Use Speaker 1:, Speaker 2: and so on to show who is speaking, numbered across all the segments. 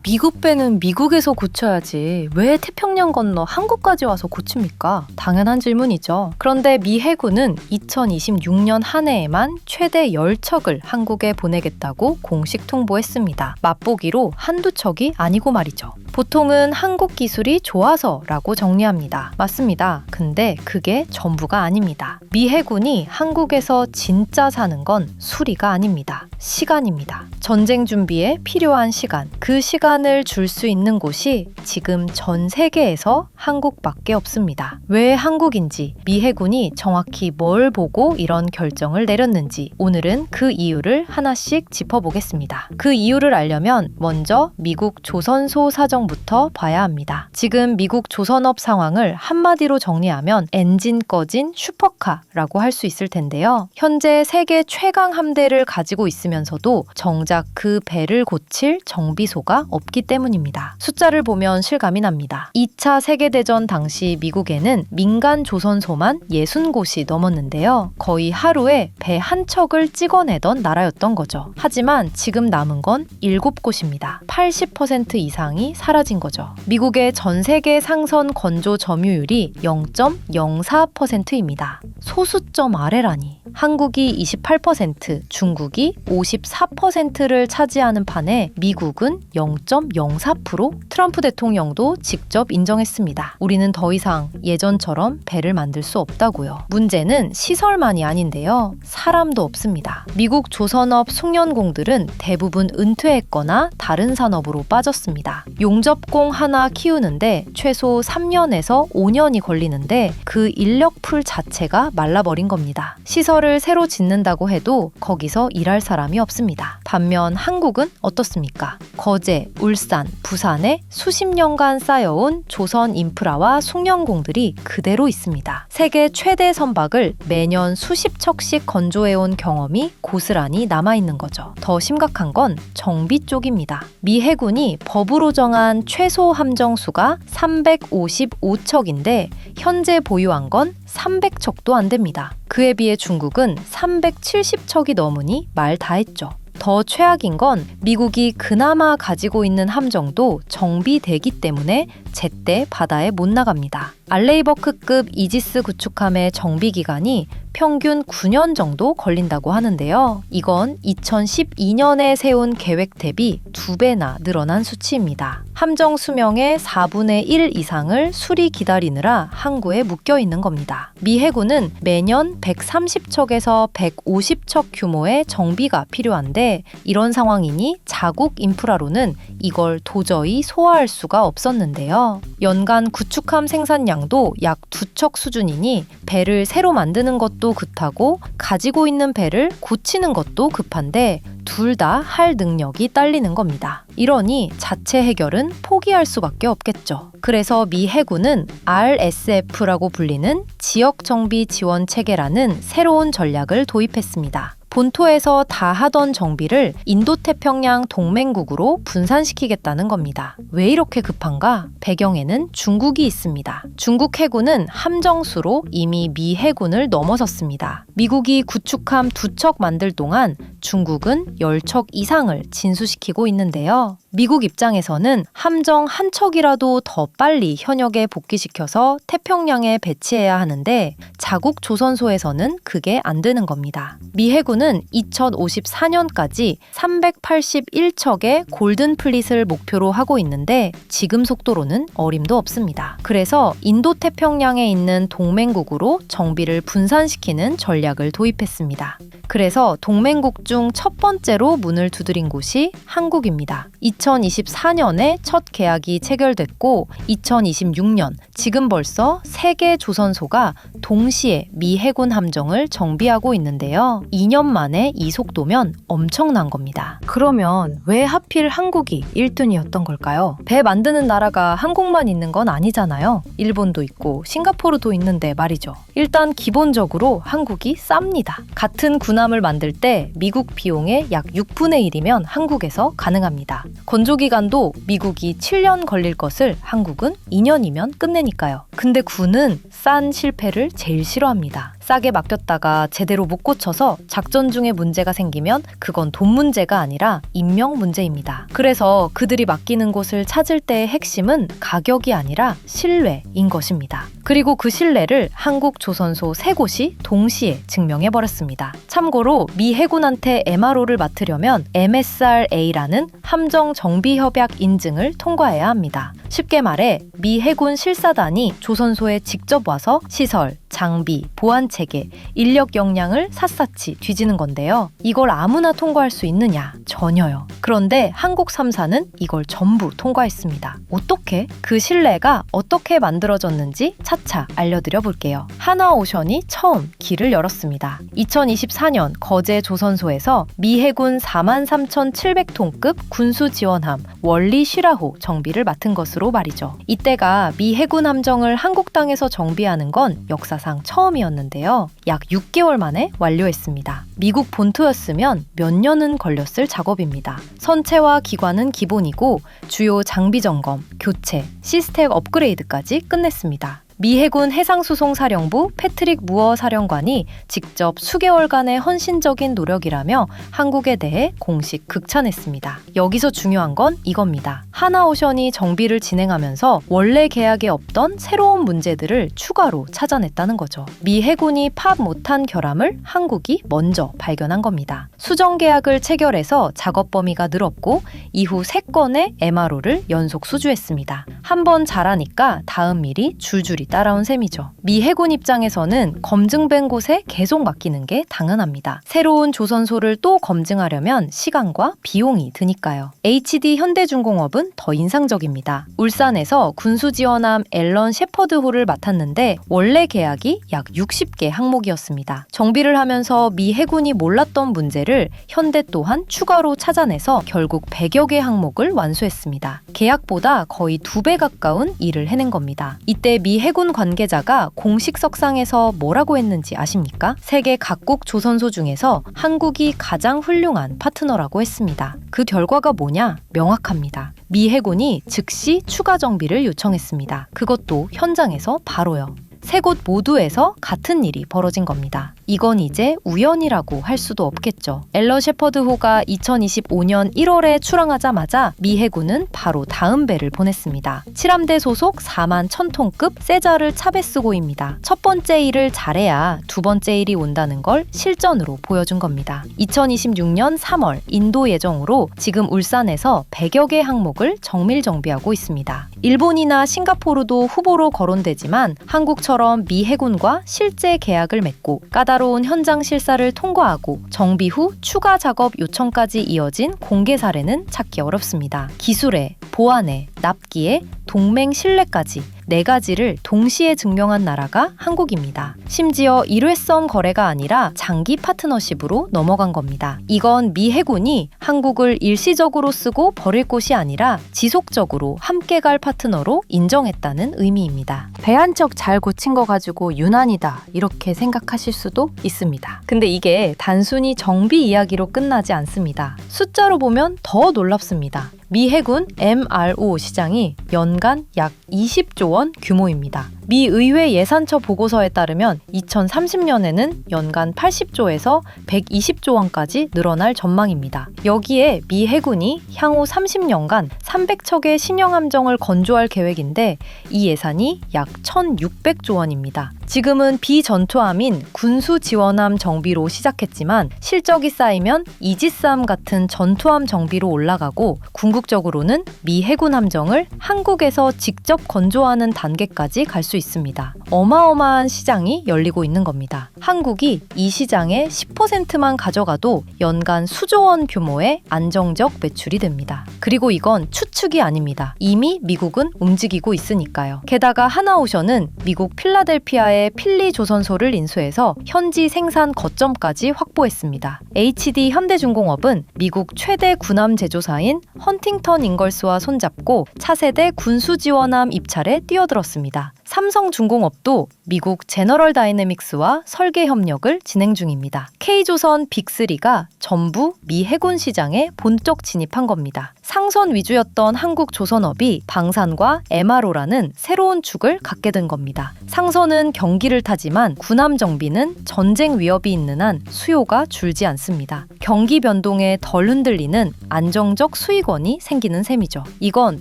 Speaker 1: 미국 배는 미국에서 고쳐야지 왜 태평양 건너 한국까지 와서 고칩니까? 당연한 질문이죠. 그런데 미 해군은 2026년 한 해에만 최대 10척을 한국에 보내겠다고 공식 통보했습니다. 맛보기로 한두 척이 아니고 말이죠. 보통은 한국 기술이 좋아서라고 정리합니다. 맞습니다. 근데 그게 전부가 아닙니다. 미 해군이 한국에서 진짜 사는 건 수리가 아닙니다. 시간입니다. 전쟁 준비에 필요한 시간. 그 시간을 줄 수 있는 곳이 지금 전 세계에서 한국밖에 없습니다. 왜 한국인지, 미 해군이 정확히 뭘 보고 이런 결정을 내렸는지 오늘은 그 이유를 하나씩 짚어보겠습니다. 그 이유를 알려면 먼저 미국 조선소 사정부터 봐야 합니다. 지금 미국 조선업 상황을 한마디로 정리하면 엔진 꺼진 슈퍼카라고 할 수 있을 텐데요. 현재 세계 최강 함대를 가지고 있으면서도 정작 그 배를 고칠 정비소가 없기 때문입니다. 숫자를 보면 실감이 납니다. 2차 세계대전 당시 미국에는 민간 조선소만 60곳이 넘었는데요. 거의 하루에 배 한 척을 찍어내던 나라였던 거죠. 하지만 지금 남은 건 7곳입니다. 80% 이상이 사라진 거죠. 미국의 전 세계 상선 건조 점유율이 0.04%입니다. 소수점 아래라니. 한국이 28%, 중국이 54%를 차지하는 판에 미국은 0.04%? 트럼프 대통령도 직접 인정했습니다. 우리는 더 이상 예전처럼 배를 만들 수 없다고요. 문제는 시설만이 아닌데요. 사람도 없습니다. 미국 조선업 숙련공들은 대부분 은퇴했거나 다른 산업으로 빠졌습니다. 용접공 하나 키우는데 최소 3년에서 5년이 걸리는데 그 인력풀 자체가 말라버린 겁니다. 시설을 새로 짓는다고 해도 거기서 일할 사람이 없습니다. 반면 한국은 어떻습니까? 거제, 울산, 부산에 수십 년간 쌓여온 조선 인프라와 숙련공들이 그대로 있습니다. 세계 최대 선박을 매년 수십 척씩 건조해온 경험이 고스란히 남아있는 거죠. 더 심각한 건 정비 쪽입니다. 미 해군이 법으로 정한 최소 함정 수가 355척인데 현재 보유한 건 300척도 안 됩니다. 그에 비해 중국은 370척이 넘으니 말 다 했죠. 더 최악인 건 미국이 그나마 가지고 있는 함정도 정비되기 때문에 제때 바다에 못 나갑니다. 알레이버크급 이지스 구축함의 정비 기간이 평균 9년 정도 걸린다고 하는데요. 이건 2012년에 세운 계획 대비 2배나 늘어난 수치입니다. 함정 수명의 4분의 1 이상을 수리 기다리느라 항구에 묶여 있는 겁니다. 미 해군은 매년 130척에서 150척 규모의 정비가 필요한데 이런 상황이니 자국 인프라로는 이걸 도저히 소화할 수가 없었는데요. 연간 구축함 생산량도 약 2척 수준이니 배를 새로 만드는 것도 급하고 가지고 있는 배를 고치는 것도 급한데 둘 다 할 능력이 딸리는 겁니다. 이러니 자체 해결은 포기할 수밖에 없겠죠. 그래서 미 해군은 RSF라고 불리는 지역 정비 지원 체계라는 새로운 전략을 도입했습니다. 본토에서 다 하던 정비를 인도태평양 동맹국으로 분산시키겠다는 겁니다. 왜 이렇게 급한가? 배경에는 중국이 있습니다. 중국 해군은 함정수로 이미 미 해군을 넘어섰습니다. 미국이 구축함 2척 만들 동안 중국은 10척 이상을 진수시키고 있는데요. 미국 입장에서는 함정 한 척이라도 더 빨리 현역에 복귀시켜서 태평양에 배치해야 하는데 자국 조선소에서는 그게 안 되는 겁니다. 미 해군은 2054년까지 381척의 골든 플릿을 목표로 하고 있는데 지금 속도로는 어림도 없습니다. 그래서 인도태평양에 있는 동맹국으로 정비를 분산시키는 전략을 도입했습니다. 그래서 동맹국 중 첫 번째로 문을 두드린 곳이 한국입니다. 2024년에 첫 계약이 체결됐고 2026년 지금 벌써 3개 조선소가 동시에 미 해군 함정을 정비하고 있는데요. 2년 만에 이 속도면 엄청난 겁니다. 그러면 왜 하필 한국이 1등이었던 걸까요? 배 만드는 나라가 한국만 있는 건 아니잖아요. 일본도 있고 싱가포르도 있는데 말이죠. 일단 기본적으로 한국이 쌉니다. 같은 군함을 만들 때 미국 비용의 약 6분의 1이면 한국에서 가능합니다. 건조기간도 미국이 7년 걸릴 것을 한국은 2년이면 끝내니까요. 근데 군은 싼 실패를 제일 싫어합니다. 싸게 맡겼다가 제대로 못 고쳐서 작전 중에 문제가 생기면 그건 돈 문제가 아니라 인명 문제입니다. 그래서 그들이 맡기는 곳을 찾을 때의 핵심은 가격이 아니라 신뢰인 것입니다. 그리고 그 신뢰를 한국 조선소 3곳이 동시에 증명해버렸습니다. 참고로 미 해군한테 MRO를 맡으려면 MSRA라는 함정 정비 협약 인증을 통과해야 합니다. 쉽게 말해 미 해군 실사단이 조선소에 직접 와서 시설, 장비, 보안 체계, 인력 역량을 샅샅이 뒤지는 건데요. 이걸 아무나 통과할 수 있느냐? 전혀요. 그런데 한국 3사는 이걸 전부 통과했습니다. 어떻게? 그 신뢰가 어떻게 만들어졌는지 차차 알려드려 볼게요. 하나오션이 처음 길을 열었습니다. 2024년 거제 조선소에서 미 해군 43,700톤급 군수지원함 월리 쉬라호 정비를 맡은 것으로 말이죠. 이때가 미 해군 함정을 한국 땅에서 정비하는 건 역사상 처음이었는데요. 약 6개월 만에 완료했습니다. 미국 본토였으면 몇 년은 걸렸을 작업입니다. 선체와 기관은 기본이고 주요 장비 점검, 교체, 시스템 업그레이드까지 끝냈습니다. 미 해군 해상수송사령부 패트릭 무어 사령관이 직접 수개월간의 헌신적인 노력이라며 한국에 대해 공식 극찬했습니다. 여기서 중요한 건 이겁니다. 하나오션이 정비를 진행하면서 원래 계약에 없던 새로운 문제들을 추가로 찾아냈다는 거죠. 미 해군이 파악 못한 결함을 한국이 먼저 발견한 겁니다. 수정 계약을 체결해서 작업 범위가 늘었고 이후 3건의 MRO를 연속 수주했습니다. 한 번 잘하니까 다음 일이 줄줄이 따라온 셈이죠. 미 해군 입장에서는 검증된 곳에 계속 맡기는 게 당연합니다. 새로운 조선소를 또 검증하려면 시간과 비용이 드니까요. HD 현대중공업은 더 인상적입니다. 울산에서 군수지원함 앨런 셰퍼드호를 맡았는데 원래 계약이 약 60개 항목이었습니다. 정비를 하면서 미 해군이 몰랐던 문제를 현대 또한 추가로 찾아내서 결국 100여 개 항목을 완수했습니다. 계약보다 거의 2배 가까운 일을 해낸 겁니다. 이때 미 해군 관계자가 공식 석상에서 뭐라고 했는지 아십니까? 세계 각국 조선소 중에서 한국이 가장 훌륭한 파트너라고 했습니다. 그 결과가 뭐냐? 명확합니다. 미 해군이 즉시 추가 정비를 요청했습니다. 그것도 현장에서 바로요. 3곳 모두에서 같은 일이 벌어진 겁니다. 이건 이제 우연이라고 할 수도 없겠죠. 앨런 셰퍼드호가 2025년 1월에 출항하자마자 미 해군은 바로 다음 배를 보냈습니다. 7함대 소속 4만 1000톤급 세자르 차베스고입니다. 첫 번째 일을 잘해야 두 번째 일이 온다는 걸 실전으로 보여준 겁니다. 2026년 3월 인도 예정으로 지금 울산에서 100여 개 항목을 정밀 정비하고 있습니다. 일본이나 싱가포르도 후보로 거론되지만 한국처럼 미 해군과 실제 계약을 맺고 까다로운 현장 실사를 통과하고 정비 후 추가 작업 요청까지 이어진 공개 사례는 찾기 어렵습니다. 기술에, 보안에, 납기에, 동맹 신뢰까지 4가지를 동시에 증명한 나라가 한국입니다. 심지어 일회성 거래가 아니라 장기 파트너십으로 넘어간 겁니다. 이건 미 해군이 한국을 일시적으로 쓰고 버릴 곳이 아니라 지속적으로 함께 갈 파트너로 인정했다는 의미입니다. 배 한 척 잘 고친 거 가지고 유난이다 이렇게 생각하실 수도 있습니다. 근데 이게 단순히 정비 이야기로 끝나지 않습니다. 숫자로 보면 더 놀랍습니다. 미 해군 MRO 시장이 연간 약 20조 원 규모입니다. 미 의회 예산처 보고서에 따르면 2030년에는 연간 80조에서 120조 원까지 늘어날 전망입니다. 여기에 미 해군이 향후 30년간 300척의 신형 함정을 건조할 계획인데 이 예산이 약 1,600조 원입니다. 지금은 비전투함인 군수지원함 정비로 시작했지만 실적이 쌓이면 이지스함 같은 전투함 정비로 올라가고 궁극적으로는 미 해군 함정을 한국에서 직접 건조하는 단계까지 갈 수 있습니다. 어마어마한 시장이 열리고 있는 겁니다. 한국이 이 시장의 10%만 가져가도 연간 수조 원 규모의 안정적 매출이 됩니다. 그리고 이건 추측이 아닙니다. 이미 미국은 움직이고 있으니까요. 게다가 하나오션은 미국 필라델피아의 필리 조선소를 인수해서 현지 생산 거점까지 확보했습니다. HD 현대중공업은 미국 최대 군함 제조사인 헌팅턴 잉걸스와 손잡고 차세대 군수지원함 입찰에 뛰어들었습니다. 삼성중공업도 미국 제너럴 다이내믹스와 설계 협력을 진행 중입니다. K조선 빅3가 전부 미 해군 시장에 본격 진입한 겁니다. 상선 위주였던 한국 조선업이 방산과 MRO라는 새로운 축을 갖게 된 겁니다. 상선은 경기를 타지만 군함 정비는 전쟁 위협이 있는 한 수요가 줄지 않습니다. 경기 변동에 덜 흔들리는 안정적 수익원이 생기는 셈이죠. 이건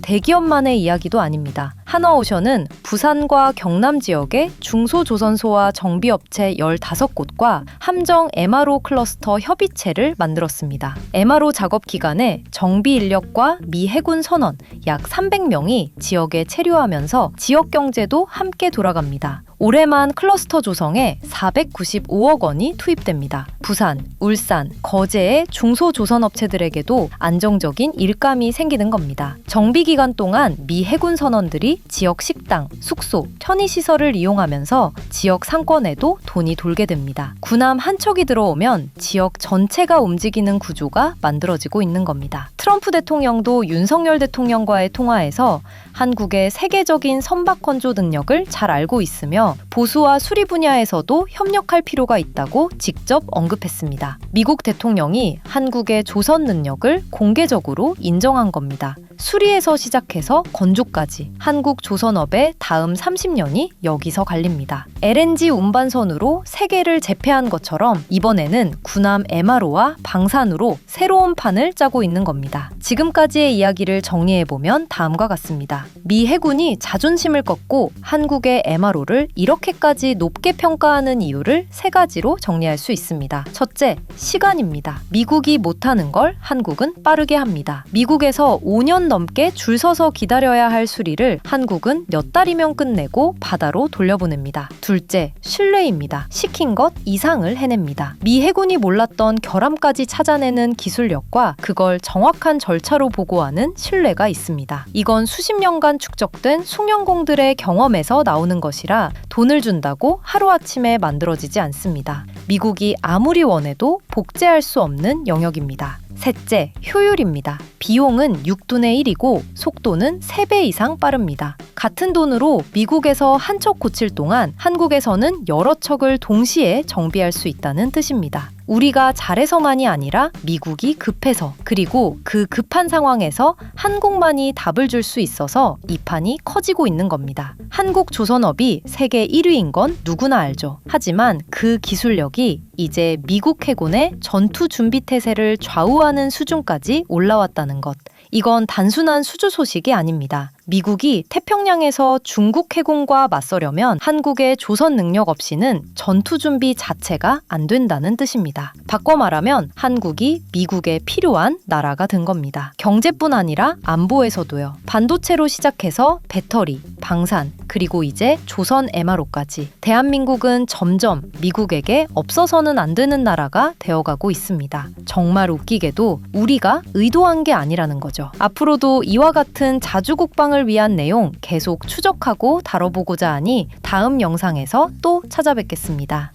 Speaker 1: 대기업만의 이야기도 아닙니다. 한화오션은 부산과 경남 지역의 중소조선소와 정비업체 15곳과 함정 MRO 클러스터 협의체를 만들었습니다. MRO 작업 기간에 정비 인력과 미 해군 선원 약 300명이 지역에 체류하면서 지역 경제도 함께 돌아갑니다. 올해만 클러스터 조성에 495억 원이 투입됩니다. 부산, 울산, 거제의 중소조선업체들에게도 안정적인 일감이 생기는 겁니다. 정비 기간 동안 미 해군 선원들이 지역 식당, 숙소, 편의시설을 이용하면서 지역 상권에도 돈이 돌게 됩니다. 군함 한 척이 들어오면 지역 전체가 움직이는 구조가 만들어지고 있는 겁니다. 트럼프 대통령도 윤석열 대통령과의 통화에서 한국의 세계적인 선박 건조 능력을 잘 알고 있으며 보수와 수리 분야에서도 협력할 필요가 있다고 직접 언급했습니다. 미국 대통령이 한국의 조선 능력을 공개적으로 인정한 겁니다. 수리에서 시작해서 건조까지 한국 조선업의 다음 30년이 여기서 갈립니다. LNG 운반선으로 세계를 제패한 것처럼 이번에는 군함 MRO와 방산으로 새로운 판을 짜고 있는 겁니다. 지금까지의 이야기를 정리해보면 다음과 같습니다. 미 해군이 자존심을 꺾고 한국의 MRO를 이렇게까지 높게 평가하는 이유를 3가지로 정리할 수 있습니다. 첫째, 시간입니다. 미국이 못하는 걸 한국은 빠르게 합니다. 미국에서 5년 넘게 줄 서서 기다려야 할 수리를 한국은 몇 달이면 끝내고 바다로 돌려보냅니다. 둘째, 신뢰입니다. 시킨 것 이상을 해냅니다. 미 해군이 몰랐던 결함까지 찾아내는 기술력과 그걸 정확한 절차로 보고하는 신뢰가 있습니다. 이건 수십 년간 축적된 숙련공들의 경험에서 나오는 것이라 돈을 준다고 하루아침에 만들어지지 않습니다. 미국이 아무리 원해도 복제할 수 없는 영역입니다. 셋째, 효율입니다. 비용은 6분의 1이고 속도는 3배 이상 빠릅니다. 같은 돈으로 미국에서 한 척 고칠 동안 한국에서는 여러 척을 동시에 정비할 수 있다는 뜻입니다. 우리가 잘해서만이 아니라 미국이 급해서, 그리고 그 급한 상황에서 한국만이 답을 줄 수 있어서 이 판이 커지고 있는 겁니다. 한국 조선업이 세계 1위인 건 누구나 알죠. 하지만 그 기술력이 이제 미국 해군의 전투 준비 태세를 좌우하는 수준까지 올라왔다는 것. 이건 단순한 수주 소식이 아닙니다. 미국이 태평양에서 중국 해군과 맞서려면 한국의 조선 능력 없이는 전투 준비 자체가 안 된다는 뜻입니다. 바꿔 말하면 한국이 미국에 필요한 나라가 된 겁니다. 경제뿐 아니라 안보에서도요. 반도체로 시작해서 배터리, 방산, 그리고 이제 조선 MRO까지 대한민국은 점점 미국에게 없어서는 안 되는 나라가 되어가고 있습니다. 정말 웃기게도 우리가 의도한 게 아니라는 거죠. 앞으로도 이와 같은 자주국방을 위한 내용 계속 추적하고 다뤄보고자 하니 다음 영상에서 또 찾아뵙겠습니다.